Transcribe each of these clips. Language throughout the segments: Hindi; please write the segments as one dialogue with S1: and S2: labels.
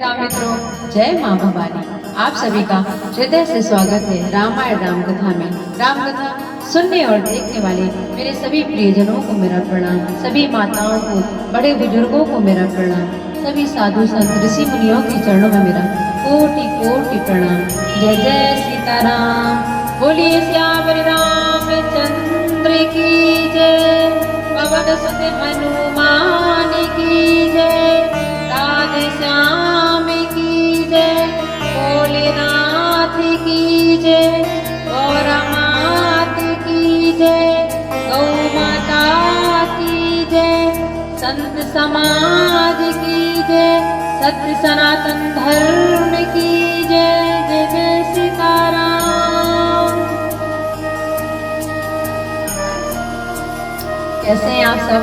S1: राम मित्रों, जय माँ भवानी। आप सभी का हृदय से स्वागत है रामायण राम कथा में। राम कथा सुनने और देखने वाले मेरे सभी प्रियजनों को मेरा प्रणाम, सभी माताओं को, बड़े बुजुर्गों को मेरा प्रणाम, सभी साधु संत ऋषि मुनियों के चरणों में मेरा कोटि कोटि प्रणाम। जय जय सीताराम, बोलिए श्यावर रामचंद्र की जय, पवन सुत हनुमान की जय, राधे श्याम की जय, भोलेनाथ की जय, गौरा मात की जय, गौ माता की जय, संत समाज की जय, सत्य सनातन धर्म की जय। जय जय सीताराम। कैसे हैं आप सब?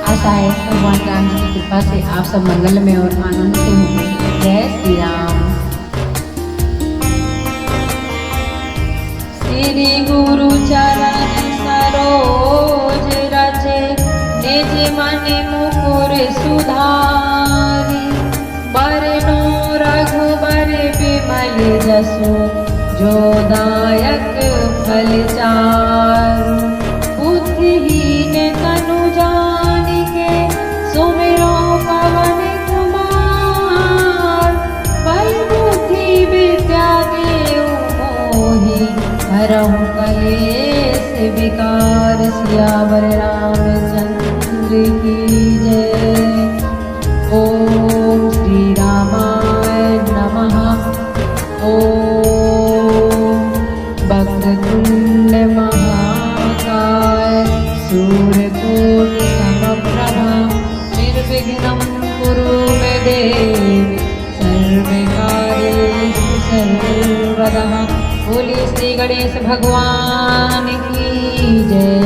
S1: आशा है भगवान राम जी की कृपा से आप सब मंगल में और आनंद से होंगे। जय श्री राम। श्री गुरु चरण सरोज रचे, निज मन मुकुर सुधारी, बरनो रघुबर बिमल जसु, जो दायक फल चारु, बुद्धिहीन तनु जानिके, सुमिरो पवन कुमार, बल बुद्धि विद्या देहु मोहि, हरहु कलेस विकार। सियावर रामचंद्र की जय। ओम श्री रामाय नमः। ओम वक्रतुंड महाकाय, सूर्यकोटि समप्रभा, निर्विघ्नं कुरु मे देव, सर्वकार्येषु सर्वदा। बोलिए श्री गणेश भगवान की जय,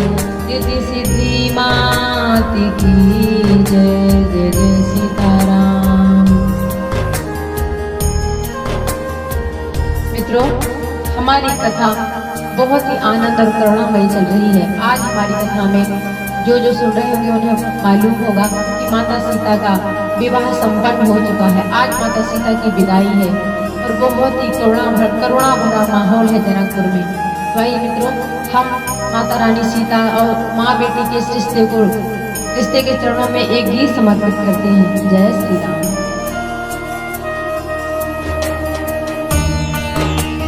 S1: रिद्धि सिद्धि मात की जय। जय जय सीताराम। मित्रों, हमारी कथा बहुत ही आनंद और करुणामयी चल रही है। आज हमारी कथा में जो सुन रहे होंगे उन्हें मालूम होगा कि माता सीता का विवाह संपन्न हो चुका है। आज माता सीता की विदाई है और बहुत ही करुणा भरा माहौल है जनकपुर में। वही मित्रों, हम माता रानी सीता और माँ बेटी के इस रिश्ते के चरणों में एक गीत समर्पित करते हैं। जय श्री राम।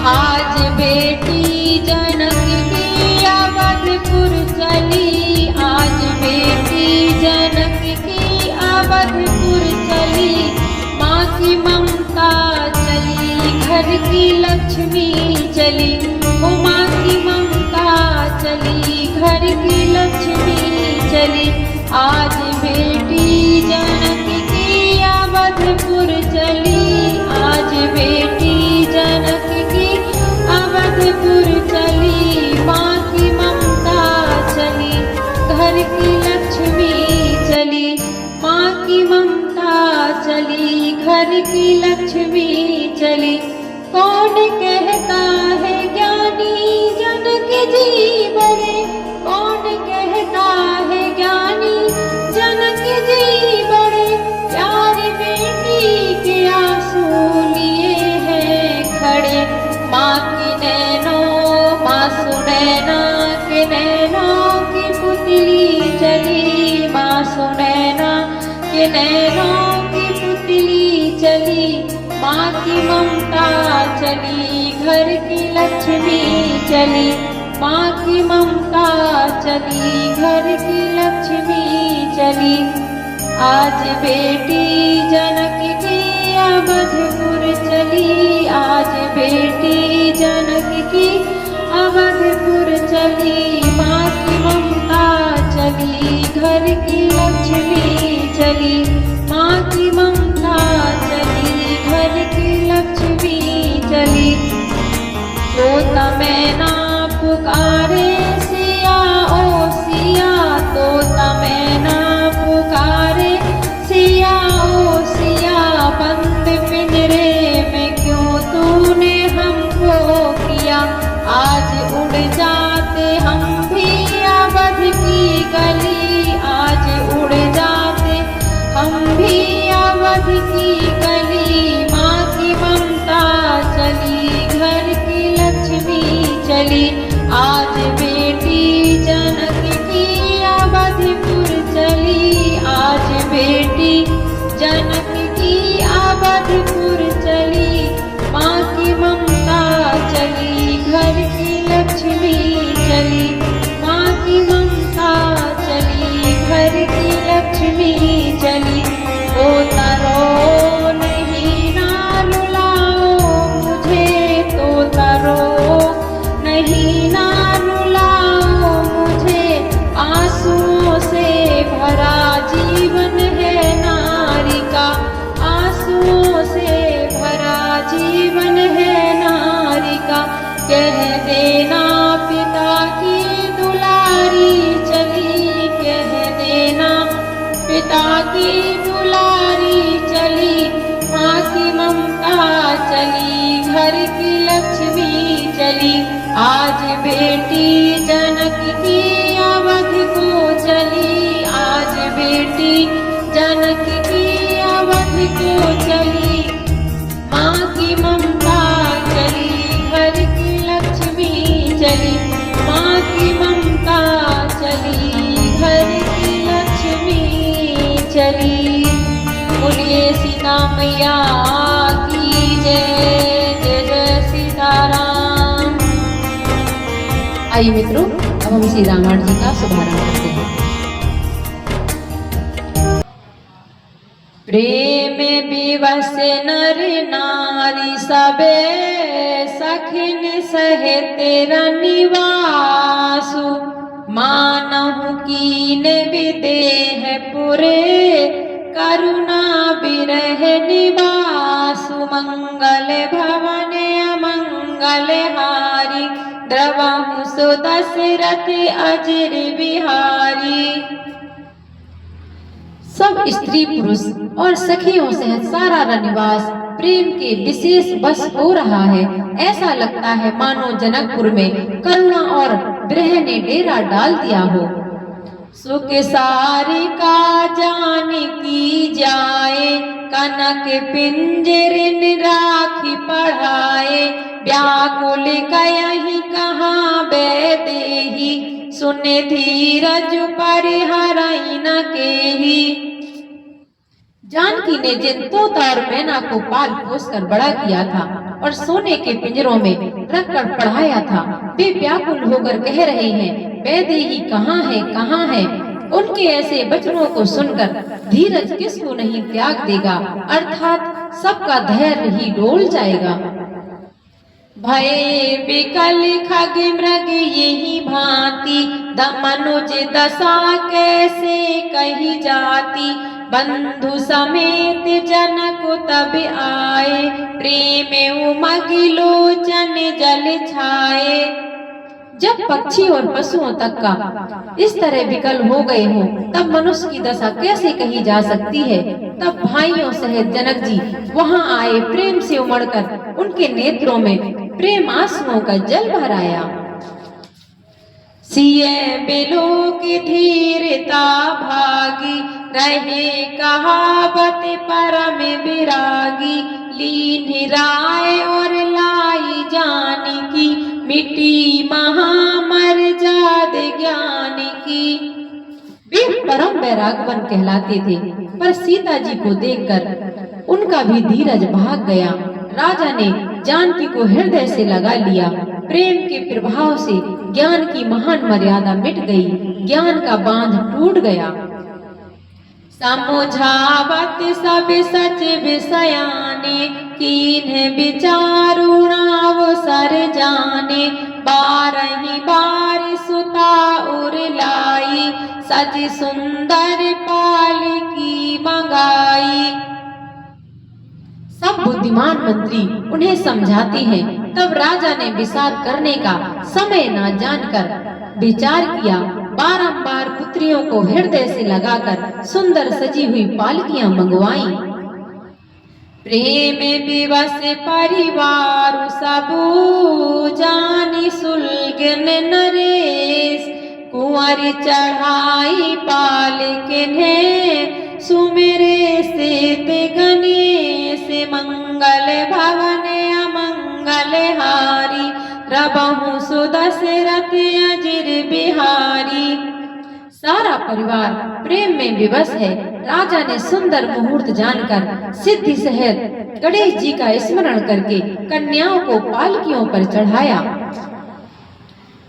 S1: आज बेटी जनक की अवधपुर चली, आज बेटी जनक की अवधपुर चली, माँ की ममता चली, घर की लक्ष्मी चली, वो माँ की ममता चली, घर की लक्ष्मी चली। आज बेटी जनक की अवधपुर चली, आज बेटी जनक की अवधपुर चली, माँ की ममता चली, घर की लक्ष्मी चली, माँ की ममता चली, घर की लक्ष्मी चली। कौन कहता है ज्ञानी जनक जी बड़े, कौन कहता है ज्ञानी जनक जी बड़े, प्यारी बेटी के आंसू लिए हैं खड़े, माँ की नैनों माँ सुनैना के नैनों की पुतली चली, माँ सुनैना के नैनों की पुतली चली, माँ की ममता चली, घर की लक्ष्मी चली, माँ की ममता चली, घर की लक्ष्मी चली। आज बेटी जनक की अवधपुर चली, आज बेटी जनक की अवधपुर चली, माँ की ममता चली, घर की लक्ष्मी चली, माँ की ममता चली, घर की लक्ष्मी चली। तोता मैना पुकारे सिया ओ सिया, तोता मैना पुकारे सिया ओ सिया, बंद पिंजरे में क्यों तूने हमको किया, आज उड़ जाते हम भी अवध की गली, आज उड़ जाते हम भी अवध की जीवन है नारी का, कह देना पिता की दुलारी चली, कह देना पिता की दुलारी चली, माँ की ममता चली, घर की लक्ष्मी चली। आज बेटी जनक की अवध को चली, आज बेटी जनक की अवध को चली, माँ की ममता चली, घर की लक्ष्मी चली, माँ की ममता चली, घर की लक्ष्मी चली। बोलिए सीता मैया की जय, जय जय सीताराम। आइए मित्रों, अब हम श्री रामायण जी का शुभारंभ करते हैं। प्रेम विवश नर नारी सबे, सखिन सहित निवासु, मानहु कीन विदेह पुरे, करुणा बिरह निवासु, मंगल भवन अमंगल हारी, द्रवहु सो दशरथ अजिर बिहारी। सब स्त्री पुरुष और सखियों सहित सारा रनिवास प्रेम के विशेष बस हो रहा है। ऐसा लगता है मानो जनकपुर में करुणा और विरह ने डेरा डाल दिया हो। सुख सारी का जान की जाए, कनक पिंजर राखी पढ़ाए, व्याकुल कहीं कहाँ बेदेही, सुने धीरज परिहरई न केही। जानकी ने जिन तोता और मैना को पाल पोस कर बड़ा किया था और सोने के पिंजरों में रखकर पढ़ाया था, वे व्याकुल होकर कह रहे हैं, वैदेही कहाँ है, कहाँ है। उनके ऐसे वचनों को सुनकर धीरज किसको नहीं त्याग देगा, अर्थात सबका धैर्य ही डोल जाएगा। भय विकल खग मृग यही भांति, मनुज दशा कैसे कही जाती, बंधु समेत जनक तब आए, प्रेम उमग लोचन जल छाए। जब पक्षी और पशुओं तक का इस तरह विकल हो गए हों, तब मनुष्य की दशा कैसे कही जा सकती है। तब भाइयों सहित जनक जी वहां आए, प्रेम से उमड़कर उनके नेत्रों में प्रेम आंसुओं का जल भराया। सिए बिलो की धीरता भागी, रहे कहावत परम विरागी, लीन राय और लाई जानी की, मिट्टी महामर्याद ज्ञान की। वे परम वैरागवन कहलाते थे, पर सीता जी को देखकर उनका भी धीरज भाग गया। राजा ने जानकी को हृदय से लगा लिया। प्रेम के प्रभाव से ज्ञान की महान मर्यादा मिट गई, ज्ञान का बांध टूट गया। समझावत सब सच विषयाने, कीन्ह विचारुणा वो सर जाने, बारही बार सुता उर लाई, सज सुंदर पाल की मंगाई। सब बुद्धिमान मंत्री उन्हें समझाते हैं, तब राजा ने विषाद करने का समय न जानकर विचार किया। बारंबार पुत्रियों को हृदय से लगाकर सुंदर सजी हुई पालकियां मंगवाई। प्रेम विवश परिवार सबू, जानी सुलगन नरेश, कुंवर चढ़ाई पालकिने, सुमेरे से गणेश, मंगल भवन अमंगल हारी, रबहु सो दशरथ अजिर बिहारी। सारा परिवार प्रेम में विवश है। राजा ने सुंदर मुहूर्त जानकर सिद्धि सहित गणेश जी का स्मरण करके कन्याओं को पालकियों पर चढ़ाया।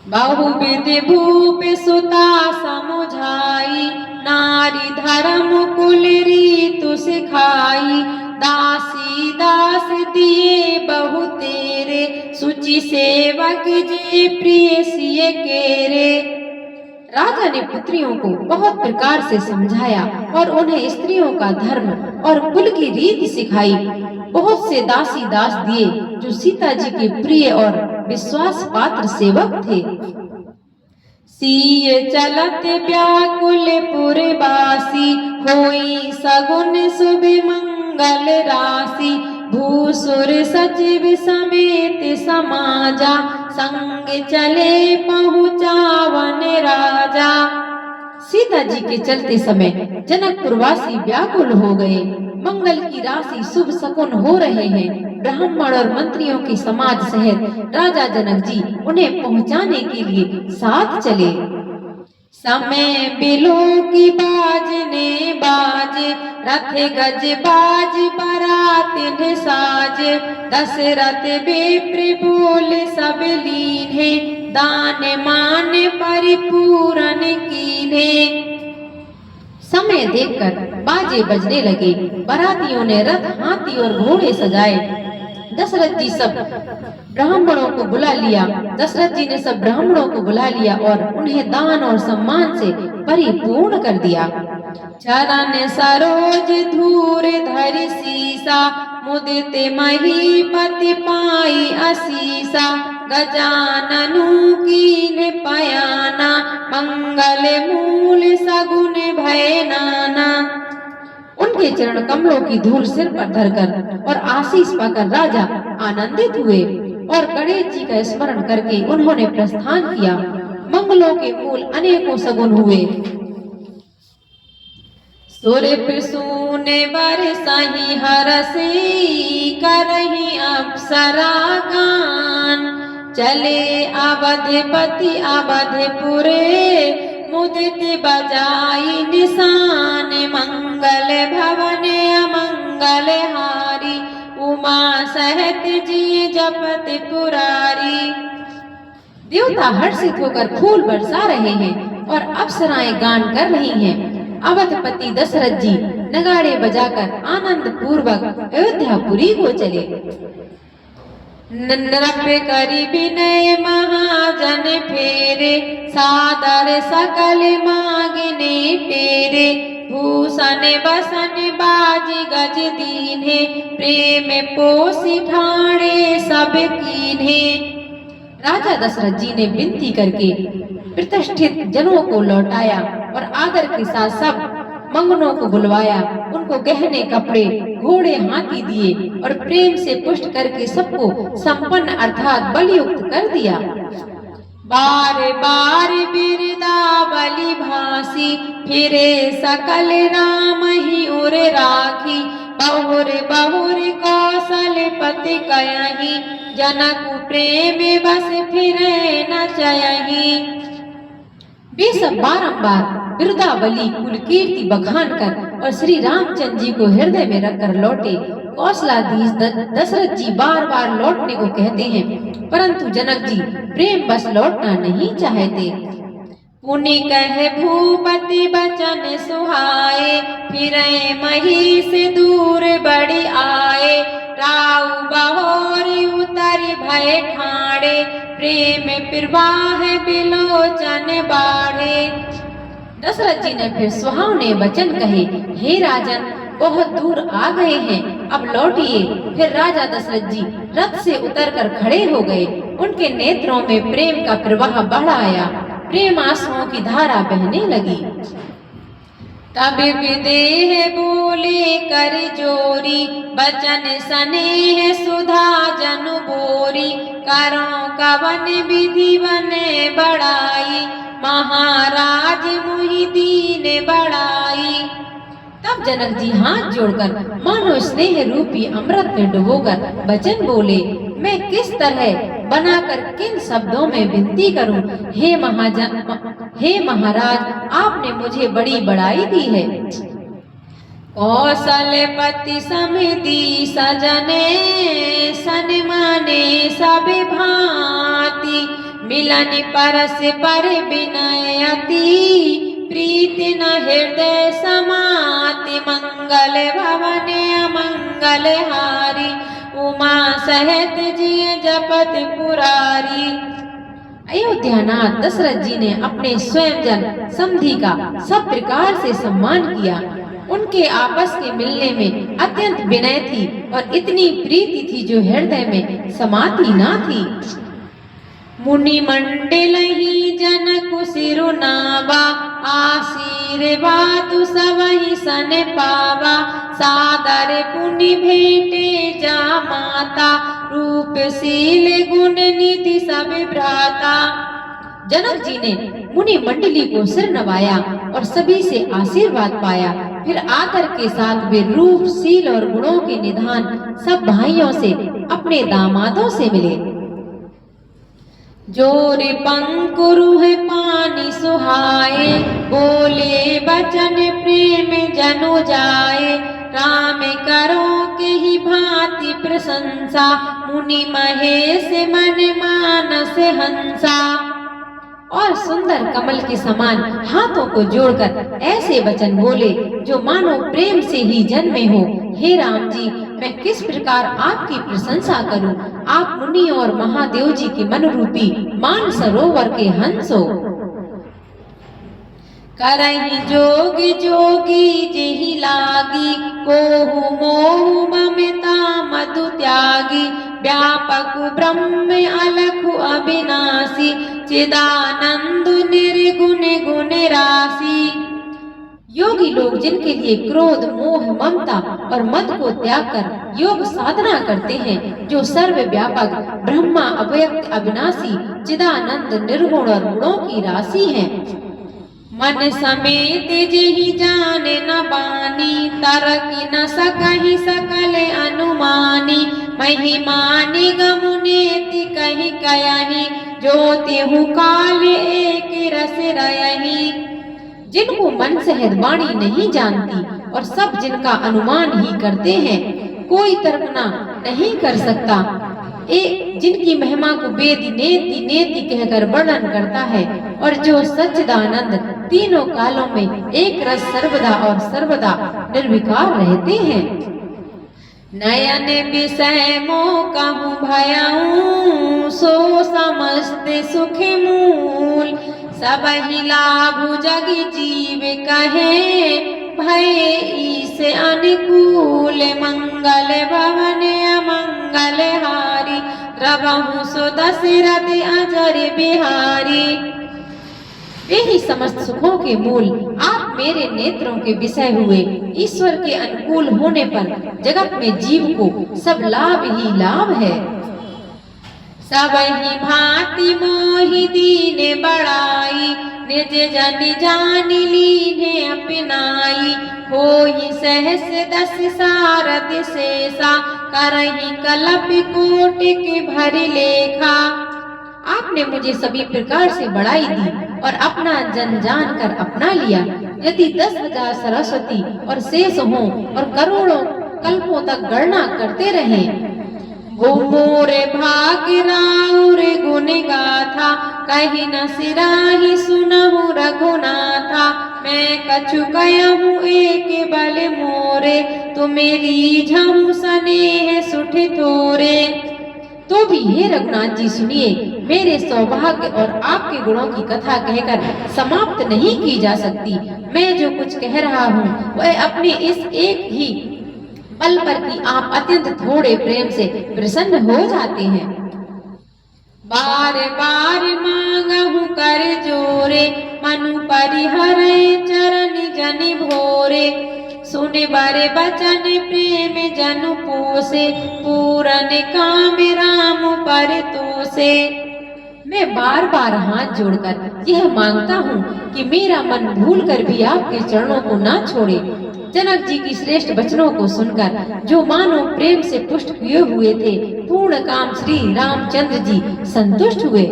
S1: बहुविध भूप सुता समुझाई, नारी धर्म कुल रीतु सिखाई, दासी दास दिए बहु तेरे, सुचि सेवक जे प्रिय सिय केरे। राजा ने पुत्रियों को बहुत प्रकार से समझाया और उन्हें स्त्रियों का धर्म और कुल की रीति सिखाई। बहुत से दासी दास दिए जो सीता जी के प्रिय और विश्वास पात्र सेवक थे। सीय चलत व्याकुल पुरवासी, होई सगुन शुभ मंगल राशि। भूसुर सचिव समेत समाजा, संग चले पहुँचावन राजा। सीता जी के चलते समय जनकपुरवासी व्याकुल हो गए। मंगल की राशि शुभ शकुन हो रहे हैं। ब्राह्मण और मंत्रियों के समाज सहित राजा जनक जी उन्हें पहुंचाने के लिए साथ चले। समय बिलो की बाजने बाजे, रथ गज बाज बरात ने साज। दशरथ विप्र बोल सब लीन्हे, दान मान परिपूरन कीन्हे। समय देखकर बाजे बजने लगे। बारातियों ने रथ हाथी और घोड़े सजाए। दशरथ जी सब ब्राह्मणों को बुला लिया। दशरथ जी ने सब ब्राह्मणों को बुला लिया और उन्हें दान और सम्मान से परिपूर्ण कर दिया। चरण सरोज धूर धरि सीसा, मुदित महीपति पाई असीसा। गजाननु कीन पयाना, मंगल मूल सगुन भय नाना। उनके चरण कमलों की धूल सिर पर धरकर और आशीष पाकर राजा आनंदित हुए और गणेश जी का स्मरण करके उन्होंने प्रस्थान किया। मंगलों के मूल अनेकों सगुन हुए। सुर प्रसूने बरसहि हरषि, करहि अप्सरा गान। चले अवधपति अवधपुरे, मुदित बजाई निशान। मंगल भवन अमंगल हारी, उमा सहित जिय जपत पुरारी। देवता हर्षित होकर फूल बरसा रहे हैं और अप्सराएं गान कर रही हैं। अवधपति दशरथ जी नगाड़े बजाकर आनंद पूर्वक अयोध्यापुरी को चले। नृत्य करि विनय महाजन फेरे, सादर सकल मांगने तेरे। भूषण बसन बाजी गज दीन्हे, प्रेम पोषि ठाणे सब कीन्हे। राजा दशरथ जी ने विनती करके प्रतिष्ठित जनों को लौटाया और आदर के साथ सब मंगनों को बुलवाया। उनको गहने कपड़े घोड़े हाथी दिए और प्रेम से पुष्ट करके सबको संपन्न अर्थात बलियुक्त कर दिया। बार बार बिरदावली भासी, फिरे सकल राम ही उर राखी। बहुर बहुर कौशलपति कयहि, जनक प्रेम बस फिरे न चयहि। वे सब बारंबार बिरदावली कुल कीर्ति बखान कर और श्री रामचंद्र जी को हृदय में रखकर लौटे। कौशलाधीश दशरथ जी बार बार लौटने को कहते हैं, परंतु जनक जी प्रेम बस लौटना नहीं चाहते। पुनि कहे भूपति बचन सुहाए, फिरे मही से दूर बड़ी आए। राउ बहोरी उतरि भय ठाणे, प्रेम प्रवाह बिलोचन बाढ़े। दशरथ जी ने फिर सुहावने वचन कहे, हे राजन बहुत दूर आ गए हैं, अब लौटिए। फिर राजा दशरथ जी रथ से उतरकर खड़े हो गए। उनके नेत्रों में प्रेम का प्रवाह बढ़ आया। प्रेम आंसुओं की धारा बहने लगी। तब विदेह बोले कर जोरी, बचन स्नेह सुधा जनु बोरी। करो कवन विधि बने बढ़ाई, महाराज मुहि दीन बढ़ाई। तब जनक जी हाथ जोड़कर मानो स्नेह रूपी अमृत में डुबोकर वचन बोले, मैं किस तरह बनाकर किन शब्दों में विनती करूं। हे महाराज, आपने मुझे बड़ी बड़ाई दी है। कौशलपति समिति सजने, सन्माने सब भांति। मिलन परस पर विनय अति, प्रीति न हृदय समाति। मंगल भवन अमंगल हारी, उमा सहित जिय जपत पुरारी। अयोध्यानाथ दशरथ जी ने अपने स्वयं जन समधि का सब प्रकार से सम्मान किया। उनके आपस के मिलने में अत्यंत विनय थी और इतनी प्रीति थी जो हृदय में समाती ना थी। मुनि मंडल ही जनक सिरुनावा, आशीर्वाद सबहि सन पावा। सादर पुनि भेटे जा माता, रूपशील गुण निधि सब भ्राता। जनक जी ने मुनि मंडली को सिर नवाया और सभी से आशीर्वाद पाया। फिर आदर के साथ वे रूप, शील और गुणों के निधान सब भाइयों से, अपने दामादों से मिले। जोर पंकुरु है पानी सुहाए, बोले बचन प्रेम जनु जाए। राम करो के ही भांति प्रशंसा, मुनि महेश मन मानस हंसा। और सुंदर कमल के समान हाथों को जोड़कर ऐसे वचन बोले जो मानो प्रेम से ही जन्मे हो। हे राम जी, मैं किस प्रकार आपकी प्रशंसा करूं? आप मुनि और महादेव जी के मन रूपी मान सरोवर के हंस हो। करहि जोग जोगी जेहि लागी, कोहु मोहु ममता मधु त्यागी। व्यापक ब्रह्म अलखु अविनाशी, चिदानंद निर्गुण गुण राशि। योगी लोग जिनके लिए क्रोध, मोह, ममता और मद को त्याग कर योग साधना करते हैं, जो सर्वव्यापक, ब्रह्मा, अव्यक्त, अविनाशी, चिदानंद, निर्गुण और गुणों की राशि हैं। मन समेत जेहि जाने न बानी, तरकी न सकहि सकल अनुमानी। महिमा निगम नेति कहि कयहि, जो तेहु काल एक रस रयहि। जिनको मन सहज वाणी नहीं जानती और सब जिनका अनुमान ही करते हैं, कोई तर्कना नहीं कर सकता। जिनकी महिमा को वेद नेति नेति कहकर वर्णन करता है, और जो सच्चिदानंद तीनों कालों में एक रस सर्वदा और सर्वदा निर्विकार रहते हैं। नयन विषय मोकहु भयउ, सो समस्त सुख मूल। सबहि लाभु जग जीव कहे, भय ईस अनुकूल। मंगल भवन अमंगल हारी, रवहु सो दशरथ अजर बिहारी। वे ही समस्त सुखों के मूल, आप मेरे नेत्रों के विषय हुए। ईश्वर के अनुकूल होने पर जगत में जीव को सब लाभ ही लाभ है। सबहि भांति मोहि दीने बड़ाई, निज जन जान लीने अपनाई। होई सहस दस सारथ शेषा, करहि कलप कोटिक भरि लेखा। आपने मुझे सभी प्रकार से बड़ाई दी और अपना जन जान कर अपना लिया। यदि 10,000 सरस्वती और शेष हों और करोड़ों कल्पों तक गणना करते रहें, वो मोरे भाग्य राउर गुण गाथा। कहि न सिराहि सुनहु रघुनाथा, मैं कछु कहूँ एक बल मोरे। तुमेरी झहु स्नेह सुठ थोरे। तो भी हे रघुनाथ जी सुनिए, मेरे सौभाग्य और आपके गुणों की कथा कहकर समाप्त नहीं की जा सकती। मैं जो कुछ कह रहा हूँ वह अपने इस एक ही पल पर कि आप अत्यंत थोड़े प्रेम से प्रसन्न हो जाते हैं। बार बार मांगहु कर जोरे, मनु परिहरै चरण जनि भोरे। सुने बारे बचन प्रेम जनु पोसे, पूरन काम राम पर तोसे। मैं बार बार हाथ जोड़कर यह मांगता हूँ कि मेरा मन भूल कर भी आपके चरणों को ना छोड़े। जनक जी की श्रेष्ठ वचनों को सुनकर जो मानो प्रेम से पुष्ट किए हुए थे, पूर्ण काम श्री रामचंद्र जी संतुष्ट हुए।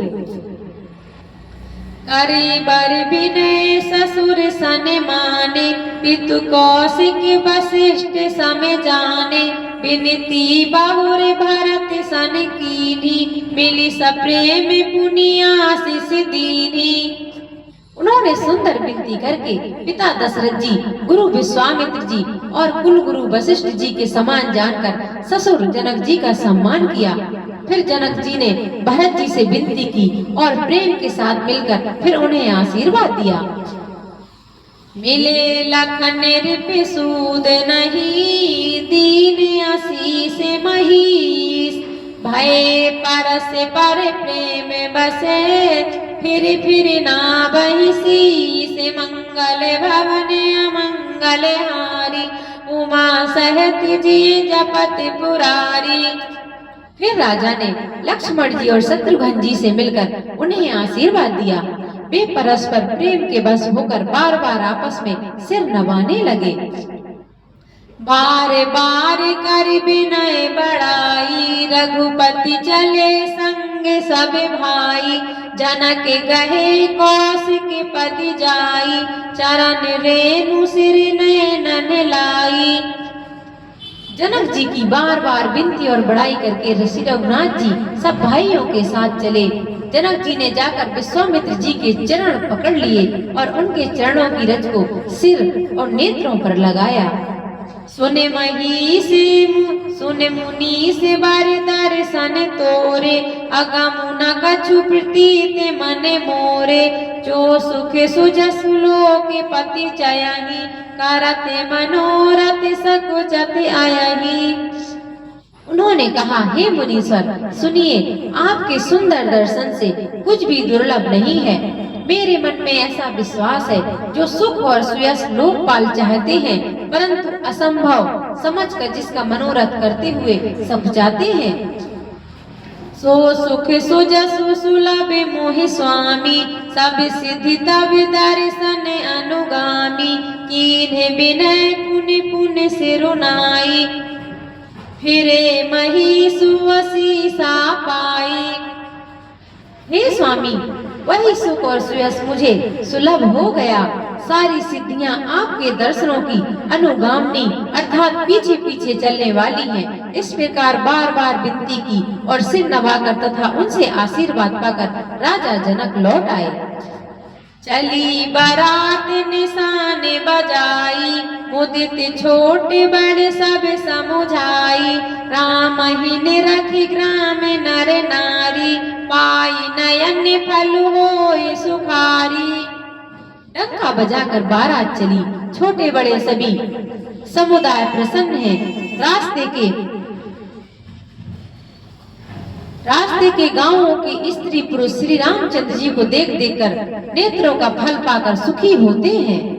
S1: करे बर विनय ससुर सन माने, पितु कौशिक वशिष्ठ सम जाने। विनती बहुर भरत सन कीन्ही, मिली सप्रेम पुनि आशीष दीन्ही। उन्होंने सुंदर विनती करके पिता दशरथ जी, गुरु विश्वामित्र जी और कुल गुरु वशिष्ठ जी के समान जानकर ससुर जनक जी का सम्मान किया। फिर जनक जी ने भरत जी से विनती की और प्रेम के साथ मिलकर फिर उन्हें आशीर्वाद दिया। मिले लखन रिपि सूद नहीं, दीन आशीष महीष, भय परस पर प्रेम बसे, फिर ना बहिसीस, मंगल भवन अमंगल हारी, उमा सहत जी जपत पुरारी। फिर राजा ने लक्ष्मण जी और शत्रुघ्न जी से मिलकर उन्हें आशीर्वाद दिया। वे परस्पर प्रेम के बस होकर बार बार आपस में सिर नवाने लगे। बार बार कर विनय बढ़ाई, रघुपति चले संग सब भाई, जनक गहे कौशिक पति जाई, चरण रेणु सिर नयन लाई। जनक जी की बार बार विनती और बड़ाई करके ऋषि रघुनाथ जी सब भाइयों के साथ चले। जनक जी ने जाकर विश्वामित्र जी के चरण पकड़ लिए और उनके चरणों की रज को सिर और नेत्रों पर लगाया। सुने मुनि से बार दर्शन तोरे, अगमुना कछु प्रतीत मन मोरे, जो सुख सुजस लोक पति चयहि, करते मनोरथ सकुचत आयहि। उन्होंने कहा, हे मुनीश्वर सुनिए, आपके सुंदर दर्शन से कुछ भी दुर्लभ नहीं है। मेरे मन में ऐसा विश्वास है, जो सुख और सुयश लोकपाल चाहते हैं, परंतु असंभव समझकर जिसका मनोरथ करते हुए सब जाते हैं। सो सुख सुजस सुलभ मोहि स्वामी, सब सिद्धि तब दर्शन अनुगामी, कीन्हे विनय पुनि पुनि सिरुनाई, फिरे मही सुवसीसा पाई। हे स्वामी, वही सुख और सुयश मुझे सुलभ हो गया। सारी सिद्धियां आपके दर्शनों की अनुगामनी अर्थात पीछे पीछे चलने वाली हैं। इस प्रकार बार बार विनती की और सिर नवाकर तथा उनसे आशीर्वाद पाकर राजा जनक लौट आए। चली बारात निशान बजाई, मुदित छोटे बड़े सब समुझाई, राम ही निरखी ग्राम नर नारी, पाई नयन फल होय सुखारी। डंका बजाकर बारात चली, छोटे बड़े सभी समुदाय प्रसन्न हैं। रास्ते के गांवों के स्त्री पुरुष श्री रामचंद्र जी को देख देखकर नेत्रों का फल पाकर सुखी होते हैं।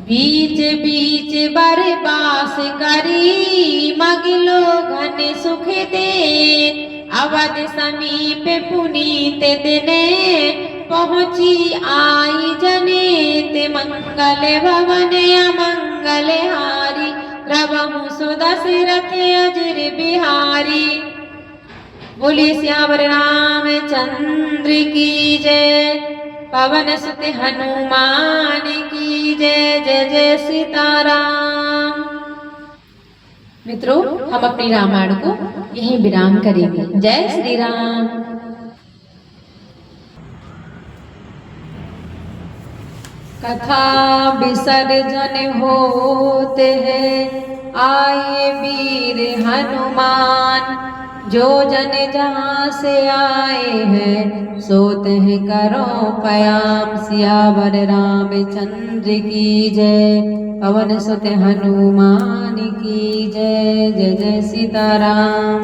S1: बीच बीच बरबास करी, मगलो घन सुख दे, अवध समीप पुनीत दिने, पहुँची आई जनेत, मंगल भवन अमंगल हारी, प्रभु सुदशरथ अजर बिहारी। बोलिए श्यावर रामचंद्र की जय, पवन सुत हनुमान की जय। जय जय सीताराम। मित्रों, हम अपनी रामायण को यहीं विराम करेंगे। जय श्री राम। कथा विसर्जन होते हैं, आए वीर हनुमान, जो जन जहाँ से आए हैं, सोते हैं करो पयाम। सियावर रामचंद्र की जय, पवन सुत हनुमान की जय। जय जय सीताराम।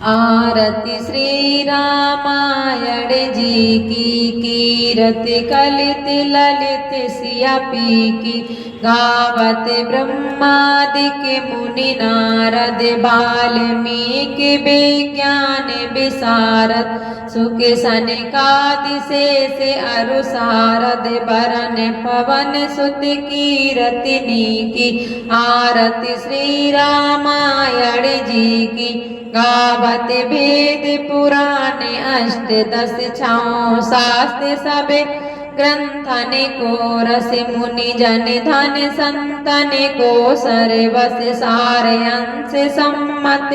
S1: आरती श्री रामायण जी की, कीरति कलित ललित सिया पी की, गावत ब्रह्मादिक मुनि नारद, वाल्मीकि विज्ञान विशारद, सुख सनकादि से अरु सारद, बरन पवन सुत कीरति नीकी। आरती श्री रामायण जी की, गावत वेद पुराण अष्ट दश छौ शास्त्र सब ग्रंथन को रस मुनि जन धन संतन को सर्वस सारे अंश सम्मत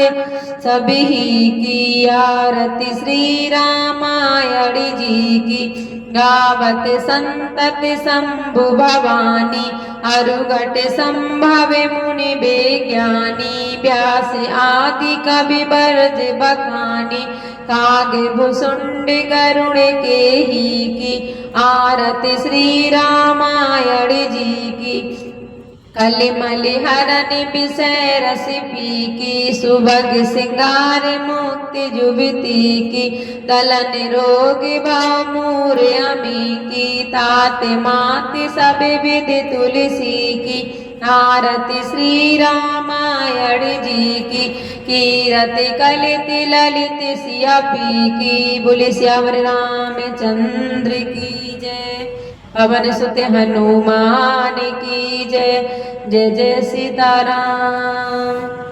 S1: सभी की आरती श्री रामायण जी की गावत संतत शंभु भवानी अरुघट संभव मुनि विज्ञानी व्यास आदि कवि बरज बखानी काग भुसुंड गरुड़ के ही की आरती श्री रामायण जी की कलिमल हरन विषय रस पी की सुभग सिंगार मुक्ति जुबती की दलन रोग भाव मूर अमी की तात मात सब विध तुलसी की आरती श्री रामायण जी की कीरत कलित ललित सियापी की बोले श्यावर रामचंद्र की जय पवन सुत हनुमान की जय जय जय सीताराम।